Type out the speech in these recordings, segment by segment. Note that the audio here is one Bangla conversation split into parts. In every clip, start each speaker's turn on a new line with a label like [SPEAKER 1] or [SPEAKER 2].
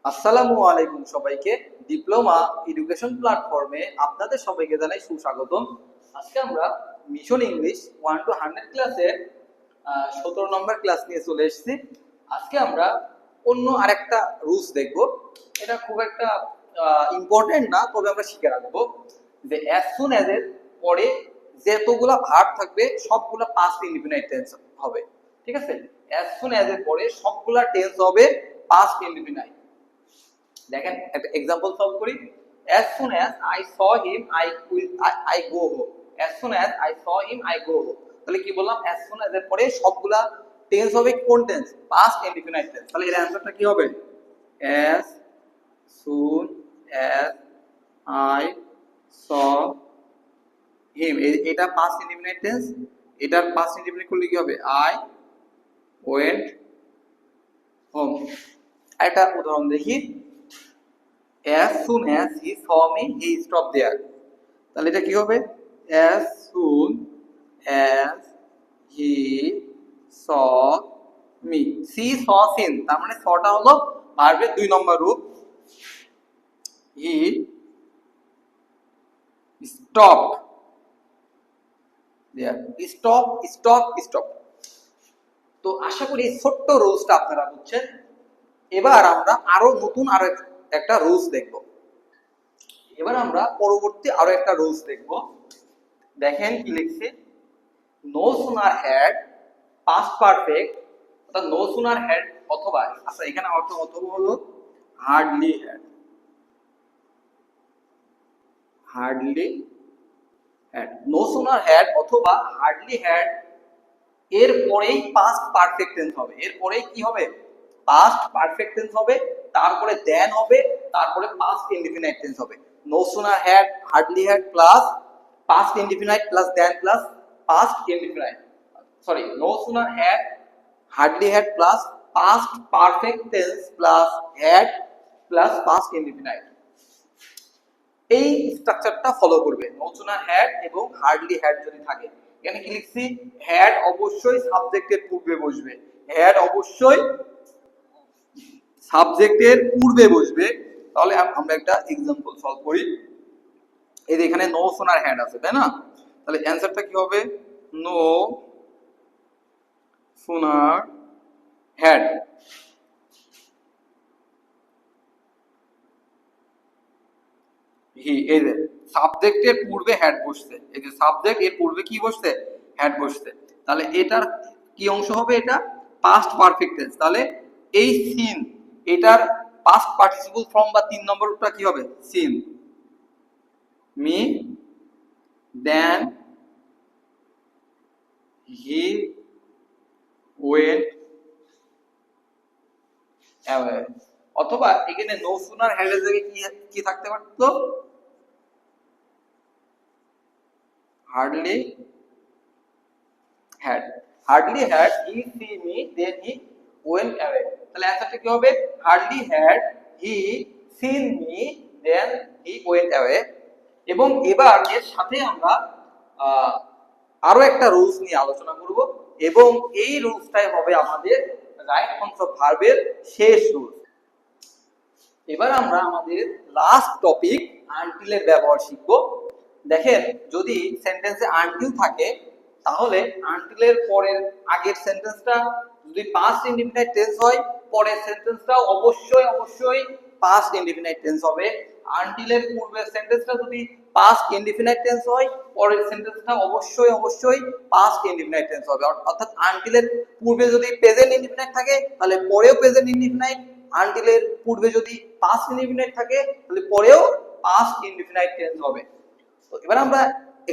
[SPEAKER 1] আসসালামু আলাইকুম সবাইকে। ডিপ্লোমা এডুকেশন প্ল্যাটফর্মে আপনাদের সবাইকে জানাই সুস্বাগতম। আজকে আমরা মিশন ইংলিশ 1 to 100 ক্লাসের 17 নম্বর ক্লাস নিয়ে চলে এসেছি। আজকে আমরা অন্য আরেকটা রুলস দেখব। এটা খুব একটা ইম্পর্টেন্ট না, তবে আমরা শিখে রাখবো যে অ্যাজ সুন অ্যাজ এর পরে যতগুলা ভার্ব থাকবে সবগুলা পাস্ট ইনডিফিনিট টেন্স হবে। ঠিক আছে, অ্যাজ সুন অ্যাজ এর পরে সবগুলা টেন্স হবে পাস্ট ইনডিফিনিট। দেখেন একটা एग्जांपल সলভ করি। as soon as I saw him I go home। as soon as I saw him I go home। তাহলে কি বললাম, as soon as এর পরে সবগুলা টেন্স হবে কোন টেন্স? Past indefinite tense. তাহলে এর অ্যানসারটা কি হবে? as soon as I saw him, এটা পাস্ট ইনডিফিনিট টেন্স। এটার পাস্ট ইনডিফিনিট করলে কি হবে? I went home। একটা উদাহরণ দেখি। as soon as he saw me he stopped there। তাহলে এটা কি হবে? as soon as he saw me। see saw seen, তার মানে সটা হলো ভার্বের 2 নম্বর রূপ। he stopped there। stop। তো আশা করি এই ছোট্ট রুলসটা আপনারা বুঝছেন। এবার আমরা আরো নতুন আরো একটা রুলস দেখব। এবার আমরা পরবর্তী আরো একটা রুলস দেখব। দেখেন কি লিখছে, no sooner had past perfect, অর্থাৎ নো সুনার হ্যাড অথবা, আচ্ছা এখানে অর্থ অথবা হলো hardly had. No sooner had অথবা হার্ডলি হ্যাড এর পরেই পাস্ট পারফেক্ট টেন্স হবে। এর পরেই কি হবে? পাস্ট পারফেক্ট টেন্স হবে, তারপরে দেন হবে, তারপরে পাস্ট ইনডিফিনিট টেন্স হবে। No sooner had, hardly had plus past indefinite plus then plus past indefinite, sorry, no sooner had, hardly had plus past perfect tense plus had plus past indefinite. এই স্ট্রাকচারটা ফলো করবে। নো সুনার হ্যাড এবং হার্ডলি হ্যাড যদি থাকে, এখানে কি লিখছি? হ্যাড অবশ্যই সাবজেক্টের পূর্বে বসবে। হ্যাড অবশ্যই সাবজেক্টের পূর্বে বসবে। তাহলে আমরা একটা एग्जांपल সলভ করি। এই যে এখানে নো সুনার হ্যাড আছে, তাই না? তাহলে অ্যানসারটা কি হবে? No sooner had he. এই যে সাবজেক্টের পূর্বে হ্যাড বসছে, এই যে সাবজেক্ট এর পূর্বে কি বসছে? হ্যাড বসছে। তাহলে এটার কি অংশ হবে? এটা পাস্ট পারফেক্ট টেন্স। তাহলে এই সিন, এটার পাস্ট পার্টিসিপল ফর্ম বা 3 নম্বরটা কি হবে? Seen me then he went away. অথবা এখানে নো সুনার হ্যাড এর জায়গায় কি কি থাকতে পারতো? Hardly had। hardly had he see me then he went away। তাহলে অ্যানসারটা কি হবে? hardly had he seen me then he went away। এবং এবার এর সাথে আমরা আরো একটা রুলস নিয়ে আলোচনা করব, এবং এই রুলসটাই হবে আমাদের রাইট ফর্মস অফ ভার্বের শেষ রুলস। এবার আমরা আমাদের লাস্ট টপিক আনটিল এর ব্যবহার শিখব। দেখেন, যদি সেন্টেন্সে আনটিল থাকে তাহলে আনটিল এর পরের আগের সেন্টেন্সটা যদি পাস্ট ইনডিফিনিট টেন্স হয়, পরের সেন্টেন্সটাও অবশ্যই পাস্ট ইনডিফিনিট টেন্স হবে। আনটিল এর পূর্বের সেন্টেন্সটা যদি পাস্ট ইনডিফিনিট টেন্স হয়, পরের সেন্টেন্সটা অবশ্যই পাস্ট ইনডিফিনিট টেন্স হবে। অর্থাৎ আনটিল এর পূর্বে যদি প্রেজেন্ট ইনডিফিনিট থাকে তাহলে পরেও প্রেজেন্ট ইনডিফিনিট, আনটিল এর পূর্বে যদি পাস্ট ইনডিফিনিট থাকে তাহলে পরেও পাস্ট ইনডিফিনিট টেন্স হবে। তো এবার আমরা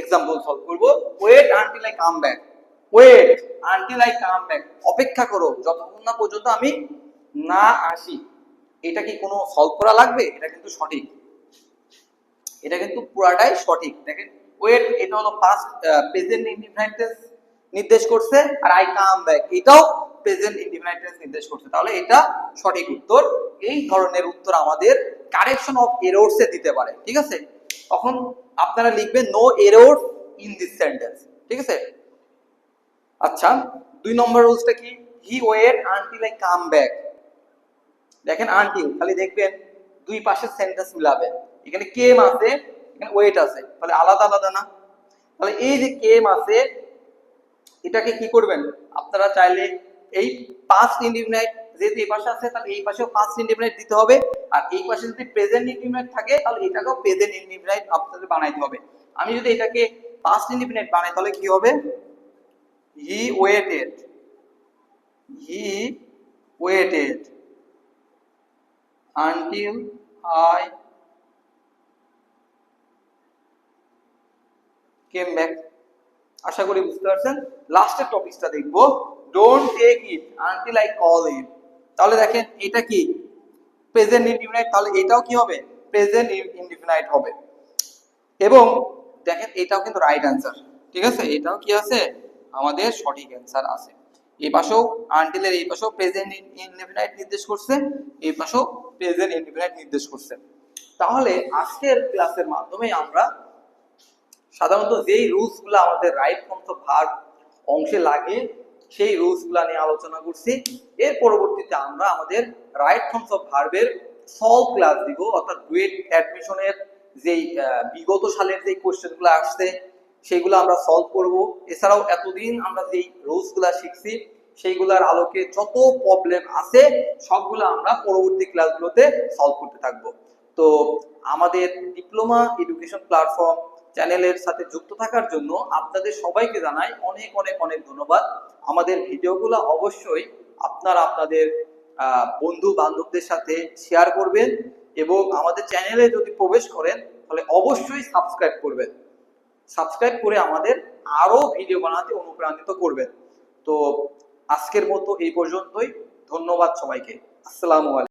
[SPEAKER 1] एग्जांपल সলভ করব। Wait until I come back. Wait until I come back, অপেক্ষা করো যতক্ষণ না পর্যন্ত আমি না আসি। এটা কি কোনো সলভ করা লাগবে? এটা কিন্তু সঠিক, এটা কিন্তু পুরাটাই সঠিক। দেখেন, ওয়েট এটা হলো পাস্ট প্রেজেন্ট ইনডিফিনিট টেন্স নির্দেশ করছে, আর আই কাম ব্যাক এটাও প্রেজেন্ট ইনডিফিনিট টেন্স নির্দেশ করছে। তাহলে এটা সঠিক উত্তর। এই ধরনের উত্তর আমাদের কারেকশন অফ এররস এ দিতে পারে। ঠিক আছে, তখন আপনারা লিখবেন no error in this sentence. ঠিক আছে। আচ্ছা, 2 নম্বর রুলসটা কি? He wait until I come back. দেখেন আনটিল, খালি দেখবেন দুই পাশের সেন্টেন্স মিলাবেন, এখানে কেম আছে এখানে ওয়েট আছে, তাহলে আলাদা আলাদা না? তাহলে এই যে কেম আছে এটাকে কি করবেন আপনারা চাইলে এই পাস্ট ইনডিফিনাইট যেহেতু এই পাশে আছে তাহলে এই পাশেও পাস্ট ইনডিফিনাইট দিতে হবে, আর এই পাশে যদি প্রেজেন্ট ইনডিফিনাইট থাকে তাহলে এটাকেও প্রেজেন্ট ইনডিফিনাইট আপনাদের বানাইতে হবে। আমি যদি এটাকে পাস্ট ইনডিফিনাইট বানাই তাহলে কি হবে, he waited, he waited until I came back। আশা করি বুঝতে পারছেন। লাস্টের টপিকটা দেখব, don't take it until I call it. তাহলে দেখেন এটা কি প্রেজেন্ট ইনডিফিনাইট, তাহলে এটাও কি হবে প্রেজেন্ট ইনডিফিনাইট হবে। এবং দেখেন এটাও কিন্তু রাইট অ্যান্সার, ঠিক আছে, এটাও কি আছে আমাদের সঠিক অ্যান্সার আছে। এই পাশেও আনটিলের এই পাশেও প্রেজেন্ট ইনডিফিনাইট নির্দেশ করছে, এই পাশেও প্রেজেন্ট ইনডিফিনাইট নির্দেশ করছে। তাহলে আজকের ক্লাসের মাধ্যমে আমরা সাধারণত যেই রুলস গুলো আমাদের রাইট ফর্মস অফ ভার্ব অংশে লাগে সেই রুলস গুলা নিয়ে আলোচনা করছি। এর পরবর্তীতে আমরা আমাদের রাইট ফর্মস অফ ভার্বের সলভ ক্লাস দিব, অর্থাৎ ডুয়েট অ্যাডমিশনের যেই বিগত সালের যে কোশ্চেনগুলো আসছে সেইগুলো আমরা সলভ করব। এছাড়াও এতদিন আমরা যেই রুলস গুলা শিখছি সেইগুলোর আলোকে যত প্রবলেম আছে সবগুলো আমরা পরবর্তী ক্লাসগুলোতে সলভ করতে থাকবো। তো আমাদের ডিপ্লোমা এডুকেশন প্ল্যাটফর্ম চ্যানেলের সাথে যুক্ত থাকার জন্য আপনাদের সবাইকে জানাই অনেক অনেক অনেক ধন্যবাদ। আমাদের ভিডিওগুলো অবশ্যই আপনারা আপনাদের বন্ধু বান্ধবদের সাথে শেয়ার করবেন এবং আমাদের চ্যানেলে যদি প্রবেশ করেন তাহলে অবশ্যই সাবস্ক্রাইব করবেন, সাবস্ক্রাইব করে আমাদের আরো ভিডিও বানাতে অনুপ্রাণিত করবেন। তো আজকের মতো এই পর্যন্তই, ধন্যবাদ সবাইকে, আসসালামু আলাইকুম।